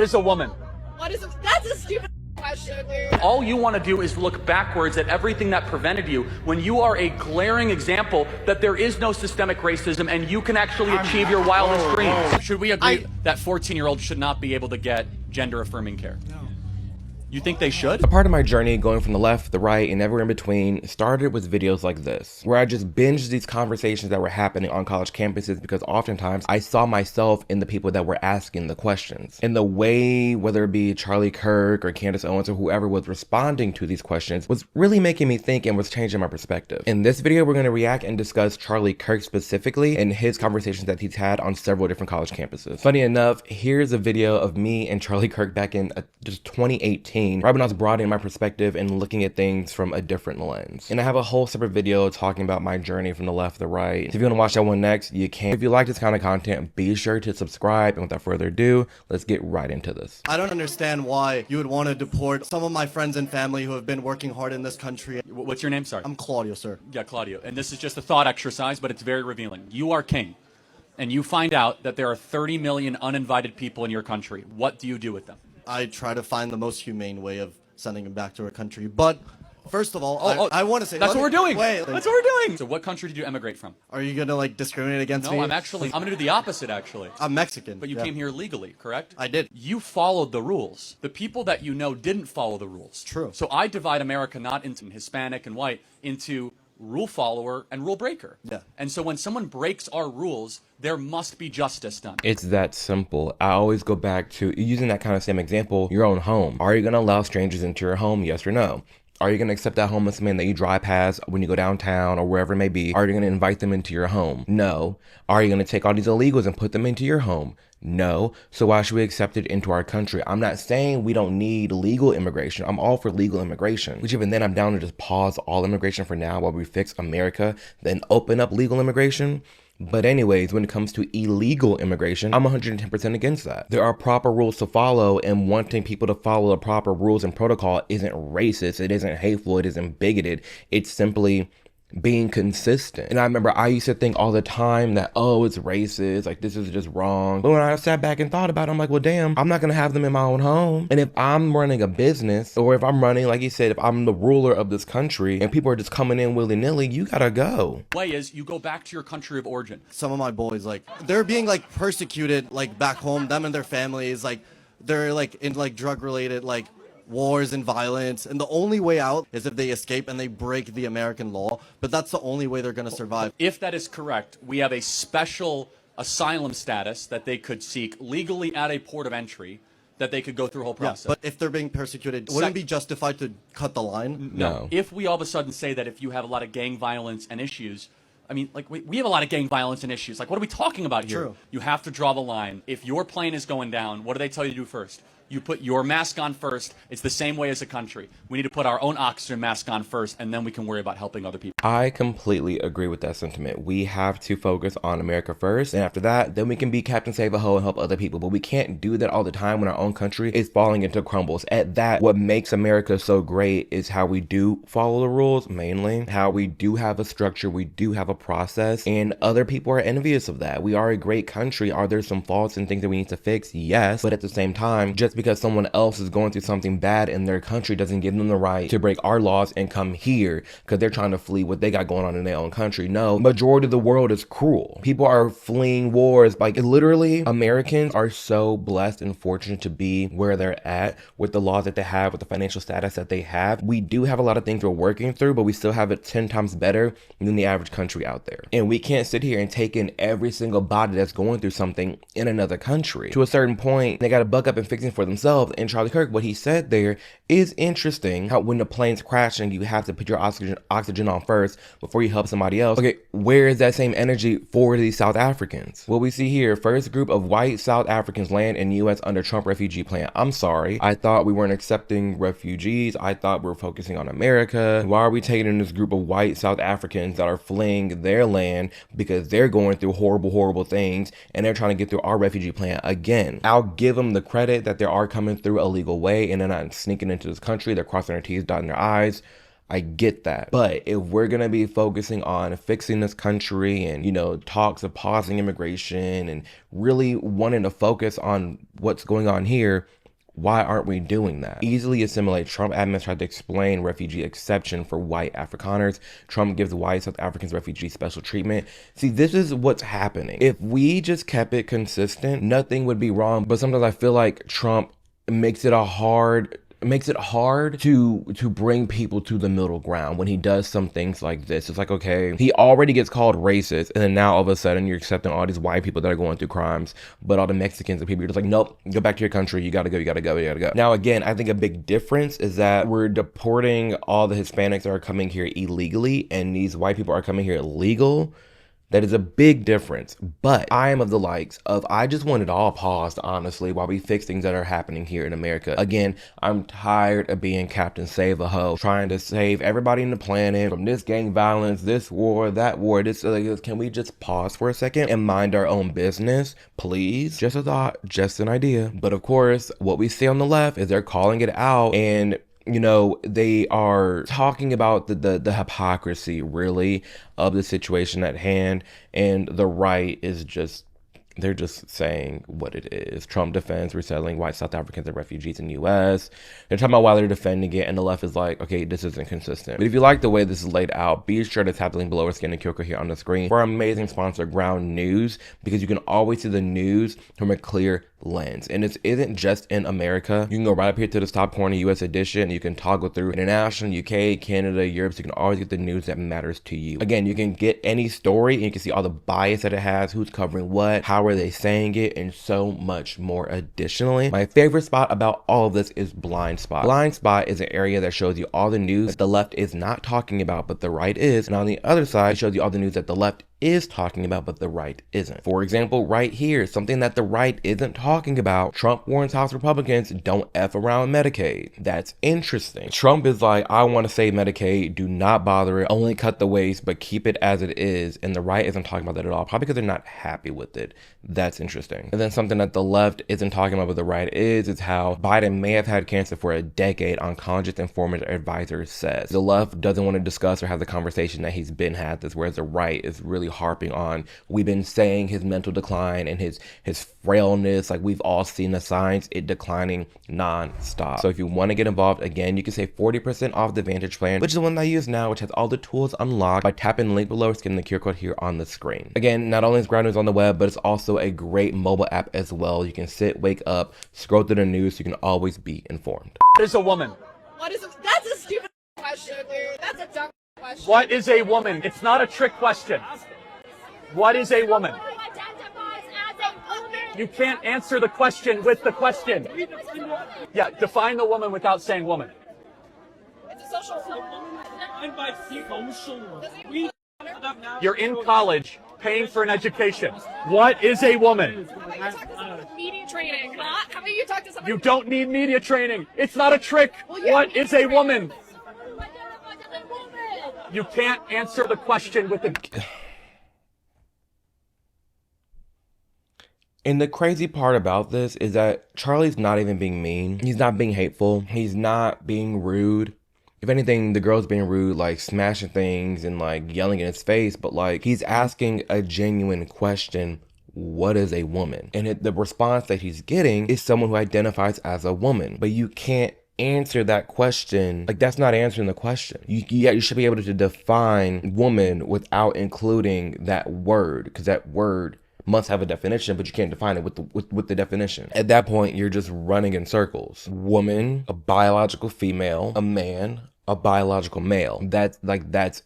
is a woman? What is it? That's a stupid question, dude. All you want to do is look backwards at everything that prevented you when you are a glaring example that there is no systemic racism and you can actually achieve your wildest dreams. Should we agree that 14-year-olds should not be able to get gender affirming care? No. You think they should? A part of my journey going from the left, the right, and everywhere in between started with videos like this, where I just binged these conversations that were happening on college campuses because oftentimes I saw myself in the people that were asking the questions. And the way, whether it be Charlie Kirk or Candace Owens or whoever was responding to these questions, was really making me think and was changing my perspective. In this video, we're going to react and discuss Charlie Kirk specifically and his conversations that he's had on several different college campuses. Funny enough, here's a video of me and Charlie Kirk back in just 2018. Right when I was broadening my perspective and looking at things from a different lens. And I have a whole separate video talking about my journey from the left to the right. So if you want to watch that one next, you can. If you like this kind of content, be sure to subscribe. And without further ado, let's get right into this. I don't understand why you would want to deport some of my friends and family who have been working hard in this country. What's your name, sorry? I'm Claudio, sir. Yeah, Claudio. And this is just a thought exercise, but it's very revealing. You are king, and you find out that there are 30 million uninvited people in your country. What do you do with them? I try to find the most humane way of sending them back to our country. But first of all, I want to say that's what we're doing. Wait, that's what we're doing. So what country did you emigrate from? Are you gonna like discriminate against me? No, I'm gonna do the opposite actually. I'm Mexican. But you came here legally, correct? I did. You followed the rules. The people that you know didn't follow the rules. True. So I divide America not into Hispanic and white, into rule follower and rule breaker. Yeah. And so when someone breaks our rules, there must be justice done. It's that simple. I always go back to using that kind of same example, your own home. Are you going to allow strangers into your home? Yes or no? Are you going to accept that homeless man that you drive past when you go downtown or wherever it may be? Are you going to invite them into your home? No. Are you going to take all these illegals and put them into your home? No. So why should we accept it into our country? I'm not saying we don't need legal immigration. I'm all for legal immigration, which even then I'm down to just pause all immigration for now while we fix America, then open up legal immigration. But anyways, when it comes to illegal immigration, I'm 110% against that. There are proper rules to follow, and wanting people to follow the proper rules and protocol isn't racist, it isn't hateful, it isn't bigoted. It's simply being consistent. And I remember I used to think all the time that, oh, it's racist, like this is just wrong. But when I sat back and thought about it, I'm like, well, damn, I'm not gonna have them in my own home. And if I'm running a business, or if I'm running, like you said, if I'm the ruler of this country and people are just coming in willy-nilly, you gotta go. Way is you go back to your country of origin. Some of my boys, like, they're being like persecuted, like back home, them and their families, like they're like in like drug related, like wars and violence, and the only way out is if they escape and they break the American law, but that's the only way they're going to survive. If that is correct, we have a special asylum status that they could seek legally at a port of entry, that they could go through a whole process. Yeah, but if they're being persecuted, wouldn't it be justified to cut the line? No. If we all of a sudden say that if you have a lot of gang violence and issues, I mean, like, we have a lot of gang violence and issues. Like, what are we talking about here? True. You have to draw the line. If your plane is going down, what do they tell you to do first? You put your mask on first. It's the same way as a country. We need to put our own oxygen mask on first, and then we can worry about helping other people. I completely agree with that sentiment. We have to focus on America first, and after that, then we can be Captain Save-A-Ho and help other people. But we can't do that all the time when our own country is falling into crumbles. At that, what makes America so great is how we do follow the rules, mainly. How we do have a structure, we do have a process, and other people are envious of that. We are a great country. Are there some faults and things that we need to fix? Yes. But at the same time, just because someone else is going through something bad in their country doesn't give them the right to break our laws and come here because they're trying to flee what they got going on in their own country. No, majority of the world is cruel. People are fleeing wars. Like, literally, Americans are so blessed and fortunate to be where they're at with the laws that they have, with the financial status that they have. We do have a lot of things we're working through, but we still have it 10 times better than the average country out there. And we can't sit here and take in every single body that's going through something in another country. To a certain point, they got to buck up and fix it for themselves. And Charlie Kirk, what he said there is interesting. How when the plane's crashing, you have to put your oxygen on first before you help somebody else. Okay, where is that same energy for these South Africans? What we see here, first group of white South Africans land in U.S. under Trump refugee plan. I'm sorry. I thought we weren't accepting refugees. I thought we were focusing on America. Why are we taking in this group of white South Africans that are fleeing their land because they're going through horrible, horrible things and they're trying to get through our refugee plan again? I'll give them the credit that they are coming through a legal way and they're not sneaking into this country. They're crossing their T's, dotting their I's. I get that. But if we're going to be focusing on fixing this country and, you know, talks of pausing immigration and really wanting to focus on what's going on here, why aren't we doing that? Easily assimilate. Trump admin tried to explain refugee exception for white Afrikaners. Trump gives white South Africans refugees special treatment. See, this is what's happening. If we just kept it consistent, nothing would be wrong. But sometimes I feel like Trump makes it hard to bring people to the middle ground when he does some things like this. It's like, okay, he already gets called racist, and then now all of a sudden you're accepting all these white people that are going through crimes, but all the Mexicans and people, you're just like, nope, go back to your country, you gotta go. Now again, I think a big difference is that we're deporting all the Hispanics that are coming here illegally, and these white people are coming here legal. That is a big difference, but I am of the likes of, I just want it all paused, honestly, while we fix things that are happening here in America. Again, I'm tired of being Captain Save-A-Ho, trying to save everybody in the planet from this gang violence, this war, that war, this. Can we just pause for a second and mind our own business, please? Just a thought, just an idea. But of course, what we see on the left is they're calling it out, and you know, they are talking about the hypocrisy, really, of the situation at hand, and the right is just, they're just saying what it is. Trump defends resettling white South Africans and refugees in the U.S. They're talking about why they're defending it, and the left is like, okay, this isn't consistent. But if you like the way this is laid out, be sure to tap the link below or scan the QR code here on the screen for our amazing sponsor, Ground News, because you can always see the news from a clear lens. And it isn't just in America. You can go right up here to the top corner, US edition, and you can toggle through international, UK, Canada, Europe, so you can always get the news that matters to you. Again, you can get any story and you can see all the bias that it has, who's covering what, how are they saying it, and so much more. Additionally, my favorite spot about all of this is Blind Spot. Blind Spot is an area that shows you all the news that the left is not talking about, but the right is. And on the other side, it shows you all the news that the left is talking about, but the right isn't. For example, right here, something that the right isn't talking about, Trump warns House Republicans, don't F around Medicaid. That's interesting. Trump is like, I want to save Medicaid, do not bother it, only cut the waste, but keep it as it is. And the right isn't talking about that at all, probably because they're not happy with it. That's interesting. And then something that the left isn't talking about, but the right is how Biden may have had cancer for a decade, oncologist and former advisor says. The left doesn't want to discuss or have the conversation that he's been had this, whereas the right is really harping on, we've been saying his mental decline and his frailness, like we've all seen the signs, it declining non-stop. So if you want to get involved, again, you can save 40% off the Vantage plan, which is the one I use now, which has all the tools unlocked by tapping the link below or scanning the QR code here on the screen. Again, not only is Ground News on the web, but it's also a great mobile app as well. You can sit, wake up, scroll through the news, so you can always be informed. What is a woman? That's a stupid question, dude. That's a dumb question. What is a woman? It's not a trick question. What is a woman? Who identifies as a woman? You can't answer the question with the question. Yeah, define the woman without saying woman. It's a social You're in college, paying for an education. What is a woman? How about you talk to someone with media training? Huh? How about you talk to someone You don't need media training. It's not a trick. What is a woman? who identifies as a woman? You can't answer the question with the... And the crazy part about this is that Charlie's not even being mean. He's not being hateful. He's not being rude. If anything, the girl's being rude, like smashing things and like yelling in his face, but like he's asking a genuine question. What is a woman? And the response that he's getting is someone who identifies as a woman. But you can't answer that question. Like, that's not answering the question. You should be able to define woman without including that word, because that word must have a definition, but you can't define it with the definition. At that point, you're just running in circles. Woman, a biological female, a man, a biological male. That's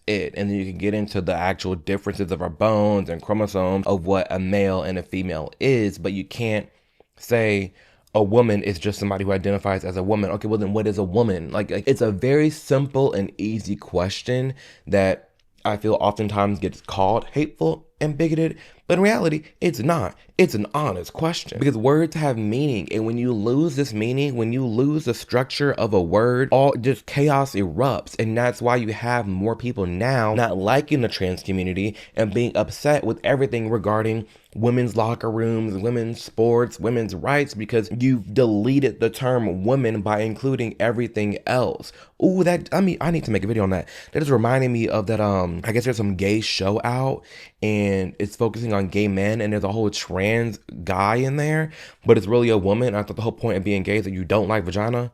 it. And then you can get into the actual differences of our bones and chromosomes of what a male and a female is, but you can't say a woman is just somebody who identifies as a woman. Okay, well then what is a woman? Like it's a very simple and easy question that I feel oftentimes gets called hateful and bigoted, But in reality, it's not. It's an honest question. Because words have meaning, and when you lose this meaning, when you lose the structure of a word, all just chaos erupts. And that's why you have more people now not liking the trans community and being upset with everything regarding women's locker rooms, women's sports, women's rights, because you've deleted the term women by including everything else. Ooh, I need to make a video on that. That is reminding me of that, I guess there's some gay show out and it's focusing on gay men and there's a whole trans guy in there, but it's really a woman. I thought the whole point of being gay is that you don't like vagina.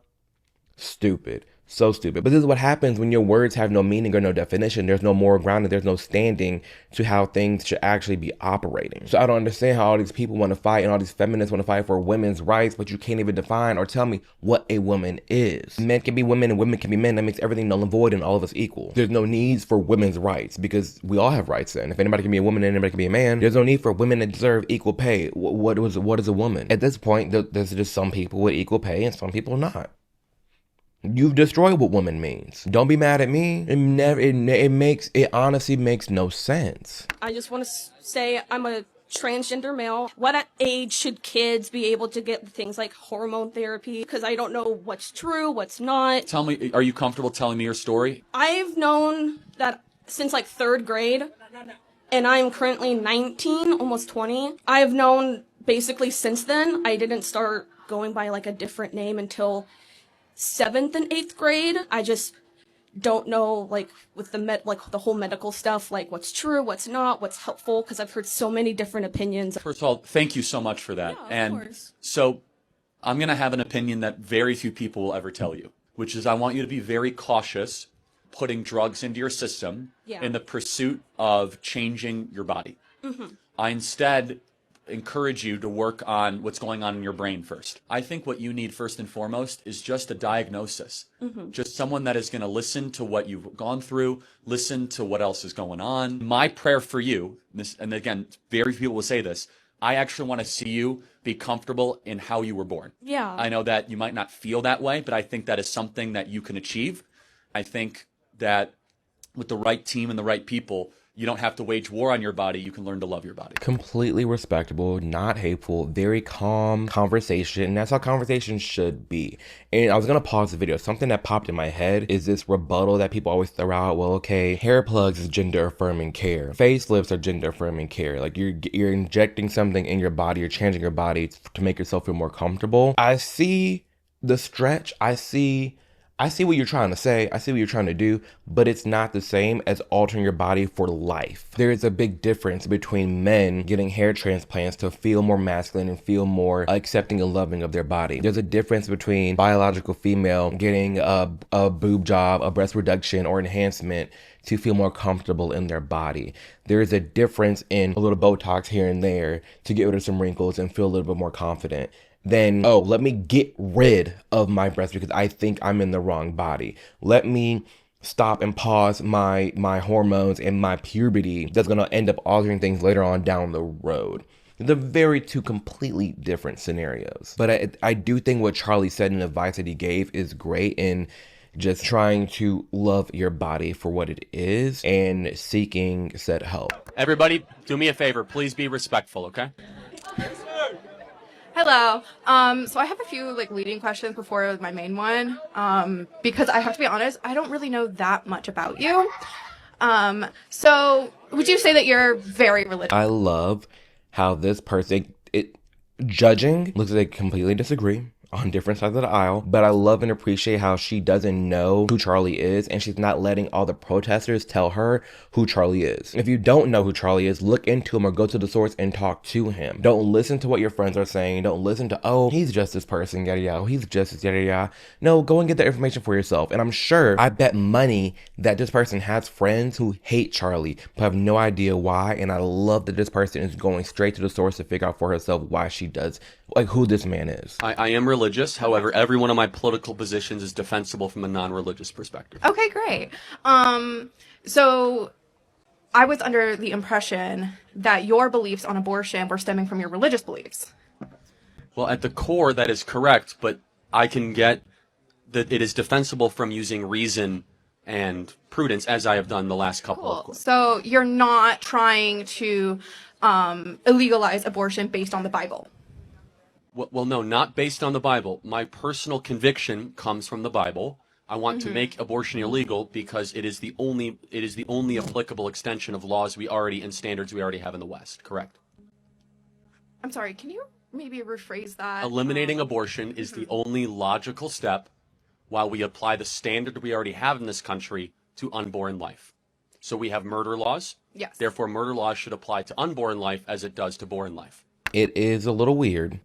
Stupid. So stupid. But this is what happens when your words have no meaning or no definition. There's no moral ground and there's no standing to how things should actually be operating. So I don't understand how all these people want to fight and all these feminists want to fight for women's rights, but you can't even define or tell me what a woman is. Men can be women and women can be men. That makes everything null and void and all of us equal. There's no needs for women's rights because we all have rights then. If anybody can be a woman and anybody can be a man, there's no need for women to deserve equal pay. What is a woman? At this point, there's just some people with equal pay and some people not. You've destroyed what woman means. Don't be mad at me. It honestly makes no sense. I just want to say I'm a transgender male. What age should kids be able to get things like hormone therapy? Because I don't know what's true, what's not. Tell me, are you comfortable telling me your story? I've known that since like 3rd grade, and I'm currently 19, almost 20. I've known basically since then. I didn't start going by like a different name until 7th and 8th grade. I just don't know, like, with the whole medical stuff, like what's true, what's not, what's helpful, because I've heard so many different opinions. First of all, thank you so much for that. Yeah, of course. So I'm going to have an opinion that very few people will ever tell you, which is I want you to be very cautious putting drugs into your system in the pursuit of changing your body. I instead encourage you to work on what's going on in your brain first. I think what you need first and foremost is just a diagnosis. Just someone that is going to listen to what you've gone through, listen to what else is going on. My prayer for you, and again, very few people will say this, I actually want to see you be comfortable in how you were born. Yeah. I know that you might not feel that way, but I think that is something that you can achieve. I think that with the right team and the right people, you don't have to wage war on your body. You can learn to love your body. Completely respectable, not hateful, very calm conversation. And that's how conversations should be. And I was going to pause the video. Something that popped in my head is this rebuttal that people always throw out. Well, okay, hair plugs is gender affirming care. Facelifts are gender affirming care. Like you're injecting something in your body. You're changing your body to make yourself feel more comfortable. I see the stretch. I see what you're trying to say. I see what you're trying to do, but it's not the same as altering your body for life. There is a big difference between men getting hair transplants to feel more masculine and feel more accepting and loving of their body. There's a difference between biological female getting a boob job, a breast reduction, or enhancement to feel more comfortable in their body. There is a difference in a little Botox here and there to get rid of some wrinkles and feel a little bit more confident. Then, oh, let me get rid of my breast because I think I'm in the wrong body. Let me stop and pause my hormones and my puberty that's going to end up altering things later on down the road. They're very two completely different scenarios. But I do think what Charlie said and the advice that he gave is great in just trying to love your body for what it is and seeking said help. Everybody, do me a favor. Please be respectful, okay? Hello. So I have a few leading questions before my main one. Because I have to be honest, I don't really know that much about you. So would you say that you're very religious? I love how this person, judging looks like they completely disagree on different sides of the aisle, but I love and appreciate how she doesn't know who Charlie is and she's not letting all the protesters tell her who Charlie is. If you don't know who Charlie is, look into him or go to the source and talk to him. Don't listen to what your friends are saying. Don't listen to, oh, he's just this person, yada yada, he's just this, yada yada. No, go and get that information for yourself. And I'm sure, I bet money that this person has friends who hate Charlie but have no idea why, and I love that this person is going straight to the source to figure out for herself why she does, who this man is. I am religious. However, every one of my political positions is defensible from a non-religious perspective. Okay, great. So I was under the impression that your beliefs on abortion were stemming from your religious beliefs. Well, at the core, that is correct, but I can get that it is defensible from using reason and prudence, as I have done the last couple of Cool. quarters. So you're not trying to illegalize abortion based on the Bible. Well, no, not based on the Bible. My personal conviction comes from the Bible. I want to make abortion illegal because it is the only applicable extension of laws we already and standards we already have in the West. Correct. I'm sorry, can you maybe rephrase that? Eliminating abortion is the only logical step while we apply the standard we already have in this country to unborn life. So we have murder laws. Yes. Therefore, murder laws should apply to unborn life as it does to born life. It is a little weird.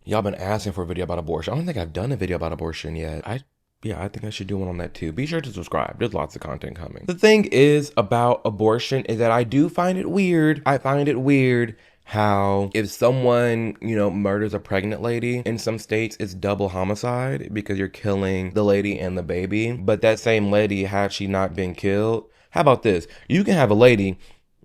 Y'all been asking for a video about abortion. I don't think I've done a video about abortion yet. I think I should do one on that too. Be sure to subscribe. There's lots of content coming. The thing is about abortion is that I do find it weird. I find it weird how if someone, murders a pregnant lady, in some states it's double homicide because you're killing the lady and the baby. But that same lady, had she not been killed, how about this? You can have a lady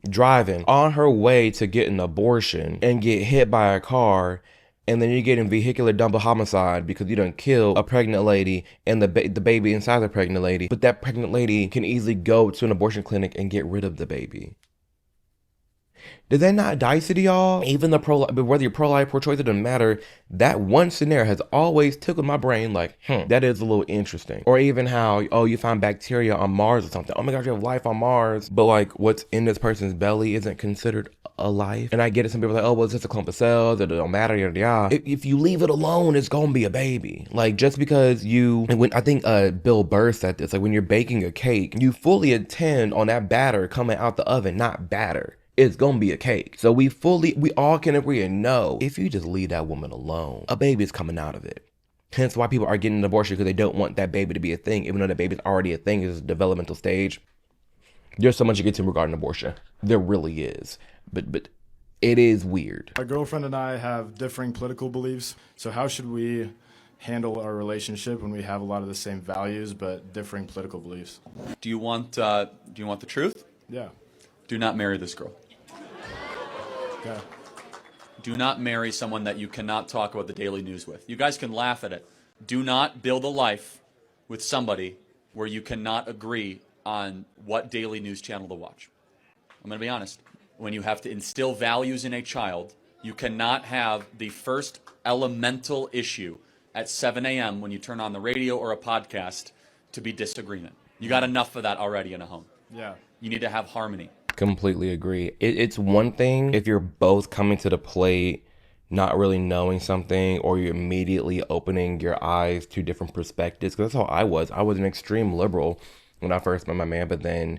driving on her way to get an abortion and get hit by a car, and then you're getting vehicular double homicide because you done kill a pregnant lady and the baby inside the pregnant lady. But that pregnant lady can easily go to an abortion clinic and get rid of the baby. Does that not dicey to y'all? Even whether you're pro-life, pro-choice, it doesn't matter. That one scenario has always tickled my brain like, that is a little interesting. Or even how, you find bacteria on Mars or something. Oh my gosh, you have life on Mars. But like what's in this person's belly isn't considered a life. And I get it, some people are like, oh, well, it's just a clump of cells, it don't matter, yada yada. If you leave it alone, it's gonna be a baby. Like just because I think Bill Burr said this, like when you're baking a cake, you fully intend on that batter coming out the oven, not batter. It's gonna be a cake. So we all can agree and know if you just leave that woman alone, a baby's coming out of it. Hence why people are getting an abortion, because they don't want that baby to be a thing, even though the baby's already a thing, it's a developmental stage. There's so much you get to regarding abortion. There really is. But it is weird. My girlfriend and I have differing political beliefs. So how should we handle our relationship when we have a lot of the same values but differing political beliefs? Do you want the truth? Yeah. Do not marry this girl. Yeah. Do not marry someone that you cannot talk about the daily news with. You guys can laugh at it. Do not build a life with somebody where you cannot agree on what daily news channel to watch. I'm going to be honest. When you have to instill values in a child, you cannot have the first elemental issue at 7 a.m. when you turn on the radio or a podcast to be disagreement. You got enough of that already in a home. Yeah. You need to have harmony. Completely agree. It's one thing if you're both coming to the plate not really knowing something, or you're immediately opening your eyes to different perspectives, because that's how I was. I was an extreme liberal when I first met my man, but then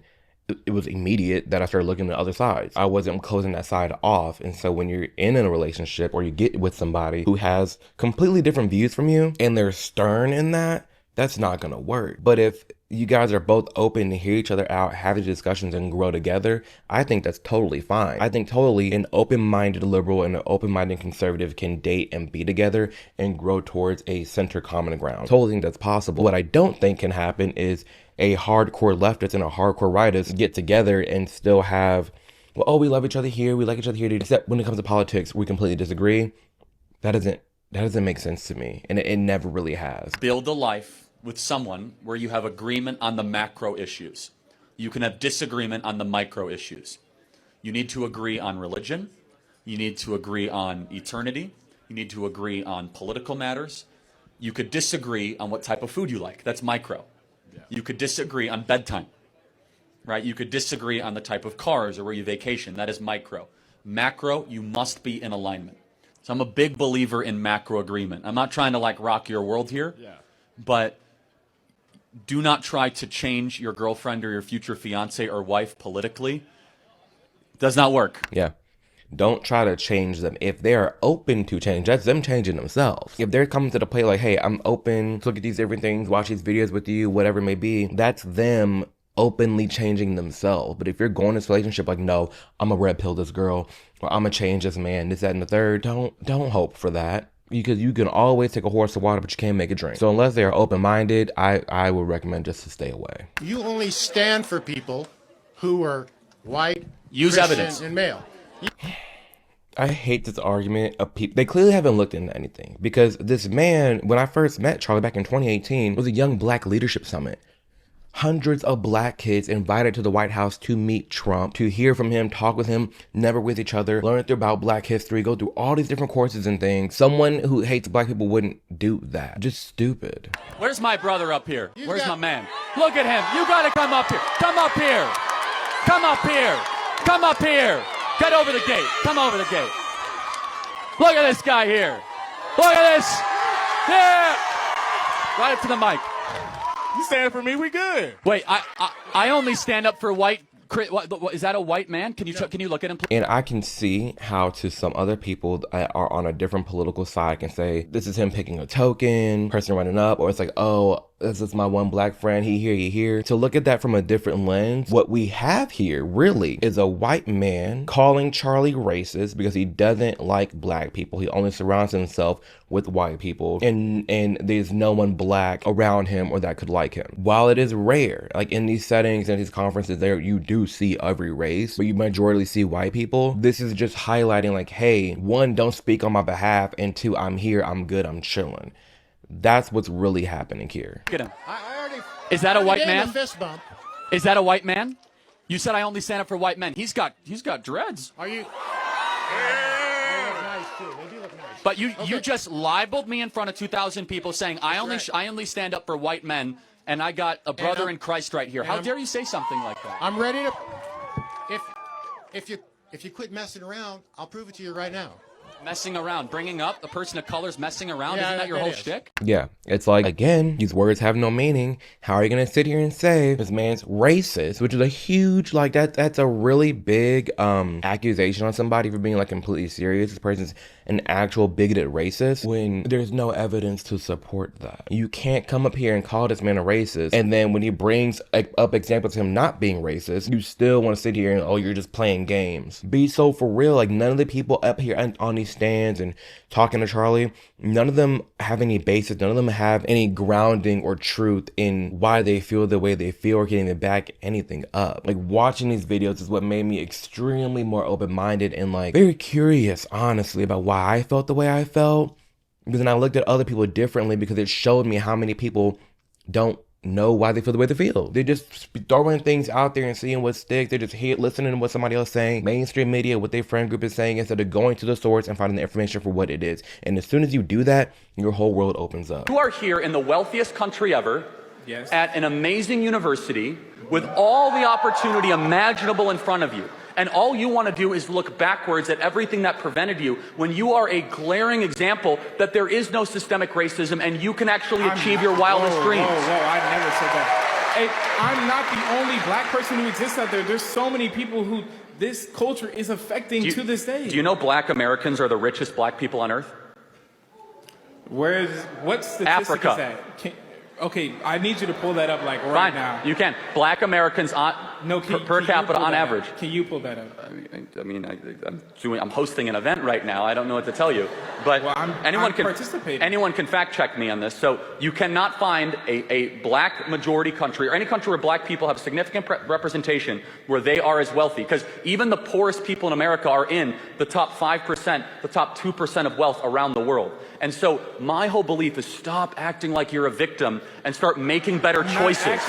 it was immediate that I started looking at other sides. I wasn't closing that side off. And so when you're in a relationship or you get with somebody who has completely different views from you and they're stern in that, that's not going to work. But if you guys are both open to hear each other out, have these discussions and grow together, I think that's totally fine. I think totally an open-minded liberal and an open-minded conservative can date and be together and grow towards a center common ground. Totally think that's possible. What I don't think can happen is a hardcore leftist and a hardcore rightist get together and still have, well, oh, we love each other here, we like each other here, except when it comes to politics, we completely disagree. That doesn't make sense to me, and it never really has. Build a life with someone where you have agreement on the macro issues. You can have disagreement on the micro issues. You need to agree on religion. You need to agree on eternity. You need to agree on political matters. You could disagree on what type of food you like. That's micro. You could disagree on bedtime, right? You could disagree on the type of cars or where you vacation. That is micro. Macro, you must be in alignment. So I'm a big believer in macro agreement. I'm not trying to rock your world here, but do not try to change your girlfriend or your future fiance or wife politically. It does not work. Yeah. Don't try to change them. If they're open to change, that's them changing themselves. If they're coming to the plate like, hey, I'm open to look at these different things, watch these videos with you, whatever it may be, that's them openly changing themselves. But if you're going to this relationship like, no, I'm gonna red pill this girl, or I'm gonna change this man, this, that, and the third, don't hope for that. Because you can always take a horse to water, but you can't make it drink. So unless they are open-minded, I would recommend just to stay away. You only stand for people who are white, Use Christian, evidence. and male. I hate this argument of people. They clearly haven't looked into anything, because this man, when I first met Charlie back in 2018, was a young black leadership summit. hundreds of black kids invited to the White House to meet Trump, to hear from him, talk with him, never with each other, learn about black history, go through all these different courses and things. Someone who hates black people wouldn't do that. Just stupid. Where's my brother up here? Where's my man? Look at him. You gotta come up here. Come up here. Come up here. Come up here. Get over the gate. Come over the gate. Look at this guy here. Look at this. Yeah. Right up to the mic. You stand up for me, we good. Wait, I only stand up for white. Is that a white man? Can you look at him, please? And I can see how to some other people that are on a different political side can say, this is him picking a token, person running up, or it's like, oh, this is my one black friend, he here. To look at that from a different lens, what we have here really is a white man calling Charlie racist because he doesn't like black people. He only surrounds himself with white people, and there's no one black around him or that could like him. While it is rare, like in these settings and these conferences there, you do see every race, but you majority see white people. This is just highlighting like, hey, one, don't speak on my behalf, and two, I'm here, I'm good, I'm chilling. That's what's really happening here. Look at him. I already. Is that a white gave him man? a fist bump. Is that a white man? You said I only stand up for white men. He's got dreads. Are you? Nice too. They do look nice. But you just libeled me in front of 2,000 people saying I only stand up for white men, and I got a brother in Christ right here. How dare you say something like that? I'm ready to. If you quit messing around, I'll prove it to you right now. Messing around, bringing up a person of color's messing around. Yeah, Isn't that your it whole is. shtick? Yeah, it's like, again, these words have no meaning. How are you gonna sit here and say this man's racist, which is a huge, like, that's a really big accusation on somebody for being like completely serious. This person's an actual bigoted racist when there's no evidence to support that. You can't come up here and call this man a racist, and then when he brings up examples of him not being racist, you still want to sit here and, oh, you're just playing games. Be so for real. Like, none of the people up here on these stands and talking to Charlie, none of them have any basis, none of them have any grounding or truth in why they feel the way they feel or getting to back anything up. Like, watching these videos is what made me extremely more open-minded and like very curious, honestly, about why I felt the way I felt. Because then I looked at other people differently because it showed me how many people don't know why they feel the way they feel. They're just throwing things out there and seeing what sticks. They're just listening to what somebody else is saying, mainstream media, what their friend group is saying, instead of going to the source and finding the information for what it is. And as soon as you do that, your whole world opens up. You are here in the wealthiest country ever, at an amazing university, with all the opportunity imaginable in front of you. And all you want to do is look backwards at everything that prevented you when you are a glaring example that there is no systemic racism and you can actually achieve your wildest dreams. Whoa, I never said that. Hey, I'm not the only black person who exists out there. There's so many people who this culture is affecting to this day. Do you know black Americans are the richest black people on earth? What statistic Africa. is that? Okay, I need you to pull that up like right Fine, now. you can. Black Americans per capita on average. Can you pull that up? I'm hosting an event right now. I don't know what to tell you, but I'm participating. Anyone can fact check me on this. So you cannot find a black majority country or any country where black people have significant representation where they are as wealthy, because even the poorest people in America are in the top 5%, the top 2% of wealth around the world. And so my whole belief is stop acting like you're a victim and start making better choices.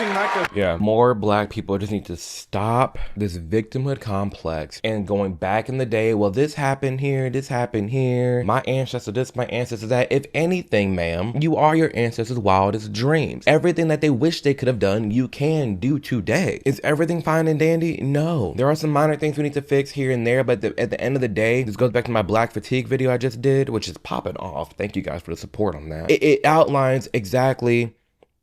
Yeah, more black people just need to stop this victimhood complex and going back in the day, well, this happened here, my ancestor this, my ancestor that. If anything, ma'am, you are your ancestors' wildest dreams. Everything that they wish they could have done, you can do today. Is everything fine and dandy? No. There are some minor things we need to fix here and there, but at the end of the day, this goes back to my black fatigue video I just did, which is popping off. Thank you guys for the support on that. It outlines exactly,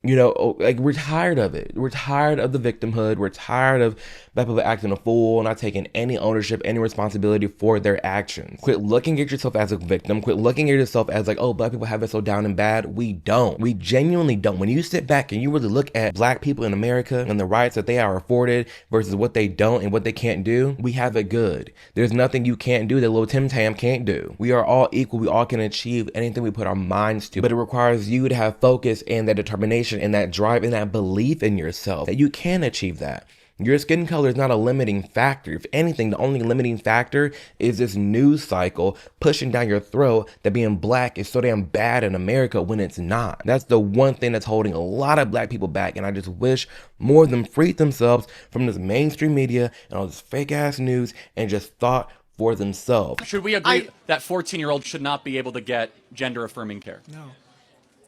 you know, like, we're tired of it. We're tired of the victimhood. We're tired of black people acting a fool, not taking any ownership, any responsibility for their actions. Quit looking at yourself as a victim. Quit looking at yourself as like, oh, black people have it so down and bad. We don't. We genuinely don't. When you sit back and you really look at black people in America and the rights that they are afforded versus what they don't and what they can't do, we have it good. There's nothing you can't do that little Tim Tam can't do. We are all equal. We all can achieve anything we put our minds to, but it requires you to have focus and that determination and that drive and that belief in yourself that you can achieve that. Your skin color is not a limiting factor. If anything, the only limiting factor is this news cycle pushing down your throat that being black is so damn bad in America when it's not. That's the one thing that's holding a lot of black people back, and I just wish more of them freed themselves from this mainstream media and all this fake ass news and just thought for themselves. Should we agree that 14-year-olds should not be able to get gender affirming care? No.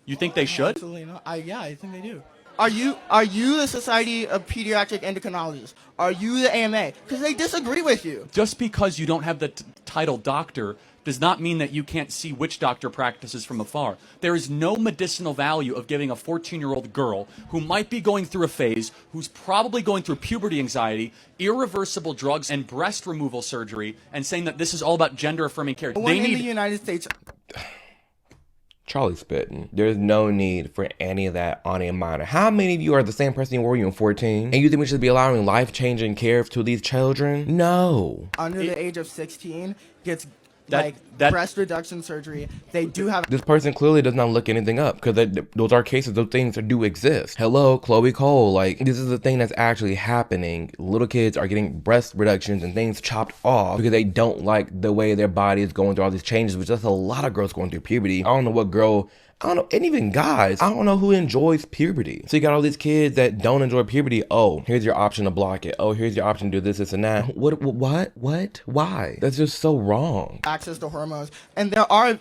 You think they should? Absolutely not. Yeah, I think they do. Are you the Society of Pediatric Endocrinologists? Are you the AMA? Because they disagree with you. Just because you don't have the title doctor does not mean that you can't see which doctor practices from afar. There is no medicinal value of giving a 14-year-old girl who might be going through a phase, who's probably going through puberty anxiety, irreversible drugs, and breast removal surgery, and saying that this is all about gender affirming care. They need in the United States. Charlie spitting. There's no need for any of that on a minor. How many of you are the same person you were when you were 14? And you think we should be allowing life-changing care to these children? No. Under the age of 16 gets that breast reduction surgery. They do have. This person clearly does not look anything up, because those are cases, those things do exist. Hello, Chloe Cole. Like, this is the thing that's actually happening. Little kids are getting breast reductions and things chopped off because they don't like the way their body is going through all these changes, which that's a lot of girls going through puberty. I don't know what girl, I don't know, and even guys, I don't know who enjoys puberty. So you got all these kids that don't enjoy puberty. Oh, here's your option to block it. Oh, here's your option to do this, and that. What? Why? That's just so wrong. Access to hormones. And there are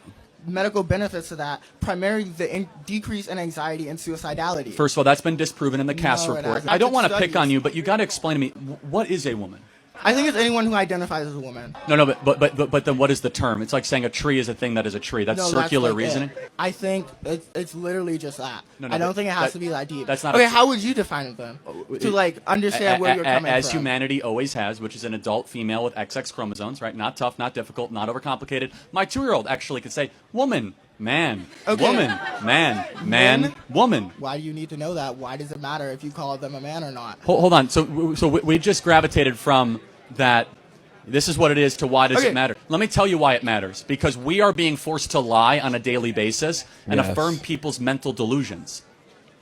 medical benefits to that, primarily the decrease in anxiety and suicidality. First of all, that's been disproven in the Cass No, it report. hasn't. I don't want to Studies. pick on you, but you got to explain to me, what is a woman? I think it's anyone who identifies as a woman. No, but then what is the term? It's like saying a tree is a thing that is a tree. That's No, circular like reasoning. it. I think it's literally just that. No, I don't but think it has to be that deep. that's not Okay, a- how would you define it then? To like understand where you're coming as from. humanity always has, which is an adult female with XX chromosomes, right? Not tough, not difficult, not overcomplicated. My 2-year-old actually could say woman, man, Okay. woman, man, Men? woman. Why do you need to know that? Why does it matter if you call them a man or not? Hold on. So we just gravitated from that. This is what it is to why does it matter? Let me tell you why it matters. Because we are being forced to lie on a daily basis and affirm people's mental delusions.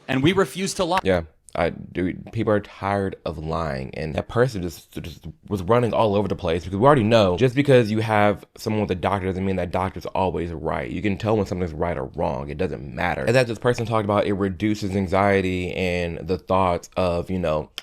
And we refuse to lie. Yeah. Dude, people are tired of lying, and that person just was running all over the place, because we already know just because you have someone with a doctor doesn't mean that doctor's always right. You can tell when something's right or wrong. It doesn't matter. And that this person talked about, it reduces anxiety and the thoughts of,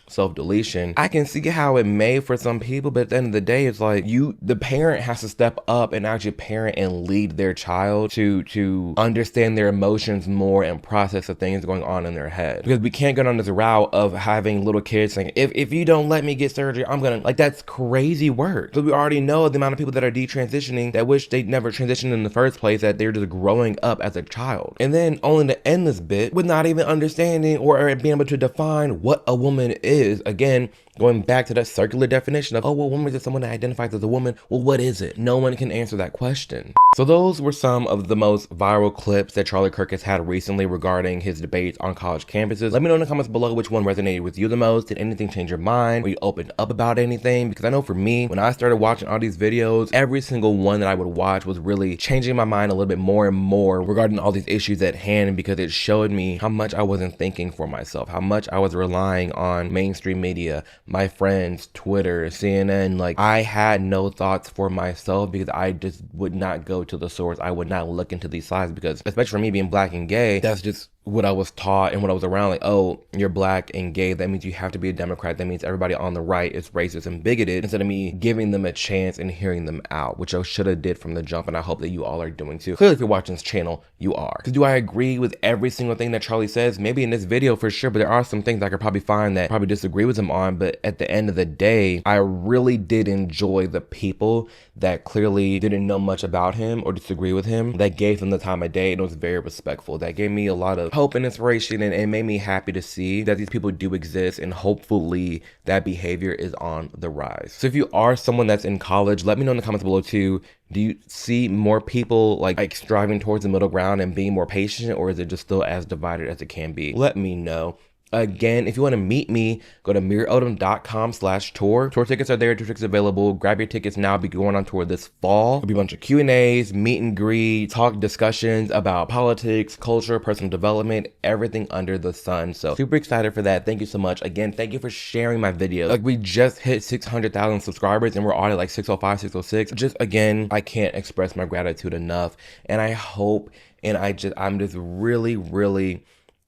self-deletion. I can see how it may for some people, but at the end of the day, it's like the parent has to step up and actually parent and lead their child to understand their emotions more and process the things going on in their head. Because we can't go down this route of having little kids saying, if you don't let me get surgery, I'm gonna, like, that's crazy work. So we already know the amount of people that are detransitioning that wish they never transitioned in the first place, that they're just growing up as a child. And then only to end this bit with not even understanding or being able to define what a woman is. Again, going back to that circular definition of, oh, well, woman is someone that identifies as a woman. Well, what is it? No one can answer that question. So those were some of the most viral clips that Charlie Kirk has had recently regarding his debates on college campuses. Let me know in the comments below which one resonated with you the most. Did anything change your mind? Were you opened up about anything? Because I know for me, when I started watching all these videos, every single one that I would watch was really changing my mind a little bit more and more regarding all these issues at hand, because it showed me how much I wasn't thinking for myself, how much I was relying on mainstream media, my friends, Twitter, CNN. Like, I had no thoughts for myself because I just would not go to the source. I would not look into these sides, because especially for me being black and gay, that's just what I was taught and what I was around. Like, oh, you're black and gay, that means you have to be a Democrat. That means everybody on the right is racist and bigoted, instead of me giving them a chance and hearing them out, which I should have did from the jump, and I hope that you all are doing too. Clearly, if you're watching this channel, you are. Because do I agree with every single thing that Charlie says? Maybe in this video for sure, but there are some things I could probably find that probably disagree with him on. But at the end of the day, I really did enjoy the people that clearly didn't know much about him or disagree with him, that gave him the time of day, and it was very respectful. That gave me a lot of hope and inspiration, and it made me happy to see that these people do exist, and hopefully that behavior is on the rise. So if you are someone that's in college, let me know in the comments below too. Do you see more people like striving towards the middle ground and being more patient, or is it just still as divided as it can be? Let me know. Again, if you want to meet me, go to amirodom.com/tour. Tour tickets are there, tour tickets available. Grab your tickets now. I'll be going on tour this fall. There'll be a bunch of Q&As, meet and greet, talk discussions about politics, culture, personal development, everything under the sun. So super excited for that. Thank you so much. Again, thank you for sharing my video. Like, we just hit 600,000 subscribers and we're already like 605, 606. Just again, I can't express my gratitude enough. And I hope, and I'm just really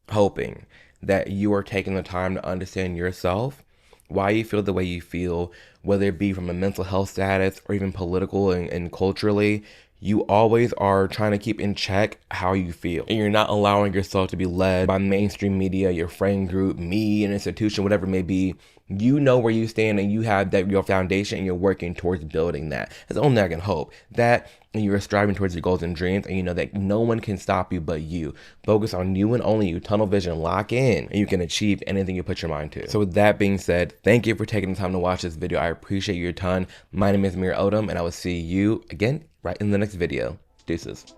hoping that you are taking the time to understand yourself, why you feel the way you feel, whether it be from a mental health status or even political and culturally. You always are trying to keep in check how you feel. And you're not allowing yourself to be led by mainstream media, your friend group, me, an institution, whatever it may be. You know where you stand and you have that your foundation and you're working towards building that. That's the only thing I can hope. That, and you're striving towards your goals and dreams, and you know that no one can stop you but you. Focus on you and only you. Tunnel vision, lock in, and you can achieve anything you put your mind to. So with that being said, thank you for taking the time to watch this video. I appreciate you a ton. My name is Amir Odom, and I will see you again right in the next video. Deuces.